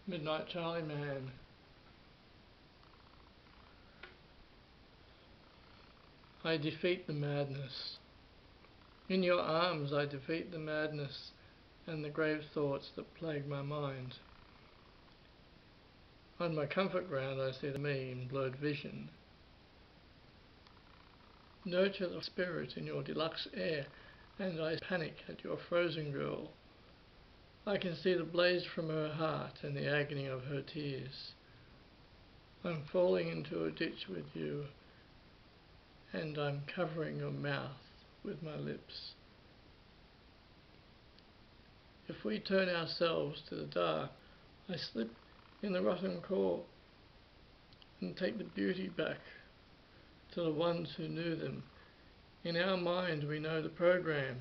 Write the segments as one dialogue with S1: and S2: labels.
S1: Midnight Charlie Man. I defeat the madness. In your arms I defeat the madness and the grave thoughts that plague my mind. On my comfort ground I see me in blurred vision. Nurture the spirit in your deluxe air, and I panic at your frozen girl. I can see the blaze from her heart and the agony of her tears. I'm falling into a ditch with you, and I'm covering your mouth with my lips. If we turn ourselves to the dark, I slip in the rotten core and take the beauty back to the ones who knew them. In our mind we know the program.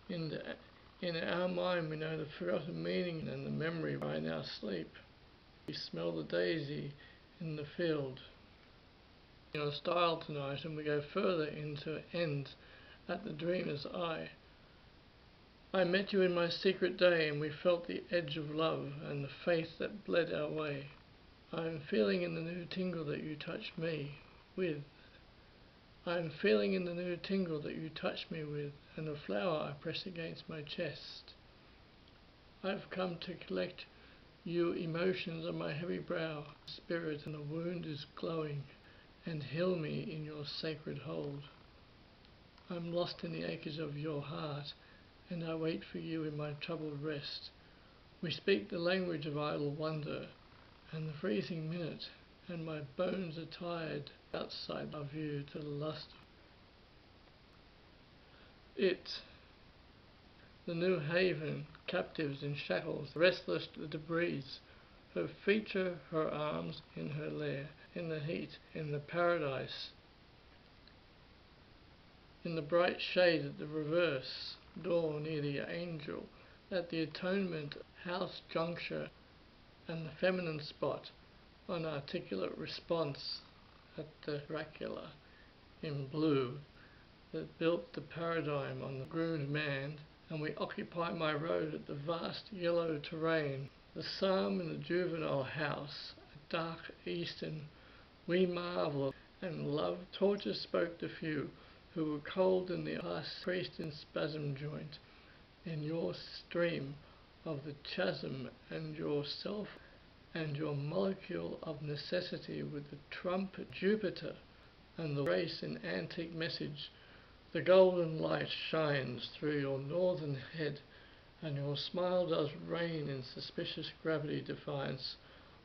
S1: In our mind we know the forgotten meaning and the memory by now sleep. We smell the daisy in the field. Your style tonight, and we go further into ends at the dreamer's eye. I met you in my secret day, and we felt the edge of love and the faith that bled our way. I am feeling in the new tingle that you touched me with. I am feeling in the new tingle that you touched me with, and the flower I press against my chest. I've come to collect you emotions on my heavy brow, spirit, and the wound is glowing, and heal me in your sacred hold. I'm lost in the acres of your heart, and I wait for you in my troubled rest. We speak the language of idle wonder, and the freezing minute, and my bones are tired outside of you to the lust. It, the new haven, captives in shackles, restless the debris, her feature, her arms in her lair, in the heat, in the paradise, in the bright shade at the reverse door near the angel, at the atonement house juncture, and the feminine spot, an articulate response at the Dracula in blue that built the paradigm on the groomed man, and we occupy my road at the vast yellow terrain, the psalm in the juvenile house, a dark eastern, we marvel, and love torches spoke to few who were cold in the past priest in spasm joint, in your stream of the chasm and yourself and your molecule of necessity with the trumpet Jupiter and the race in antique message. The golden light shines through your northern head, and your smile does rain in suspicious gravity defiance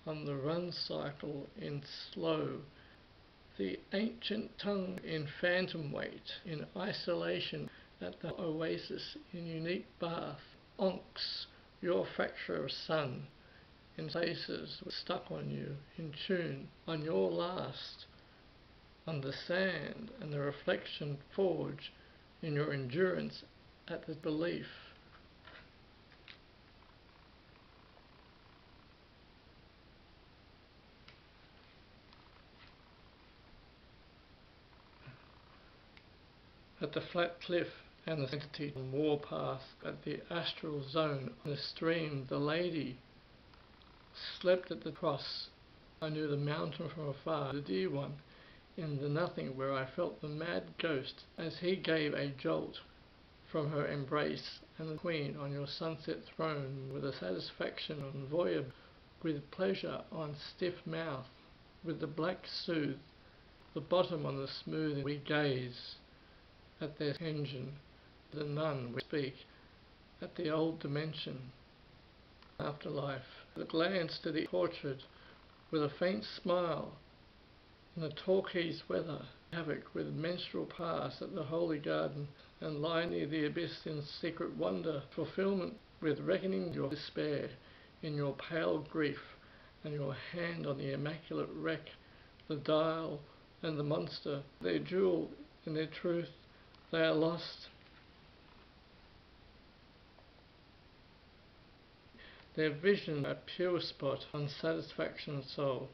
S1: on the run cycle in slow, the ancient tongue in phantom weight, in isolation at the oasis in unique bath, onks, your fracture of sun, in places stuck on you, in tune, on your last, on the sand and the reflection forge in your endurance at the belief. At the flat cliff and the entity warpath, at the astral zone, the stream, the lady slept at the cross. I knew the mountain from afar, the dear one, in the nothing where I felt the mad ghost as he gave a jolt from her embrace, and the queen on your sunset throne with a satisfaction on voyage, with pleasure on stiff mouth, with the black soothe, the bottom on the smooth. We gaze at their engine, the nun we speak, at the old dimension, afterlife, the glance to the orchard with a faint smile, in the Torquay weather, havoc with menstrual pass at the holy garden, and lie near the abyss in secret wonder, fulfillment with reckoning your despair, in your pale grief, and your hand on the immaculate wreck, the dial and the monster, their jewel in their truth, they are lost. Their vision a pure spot on satisfaction soul.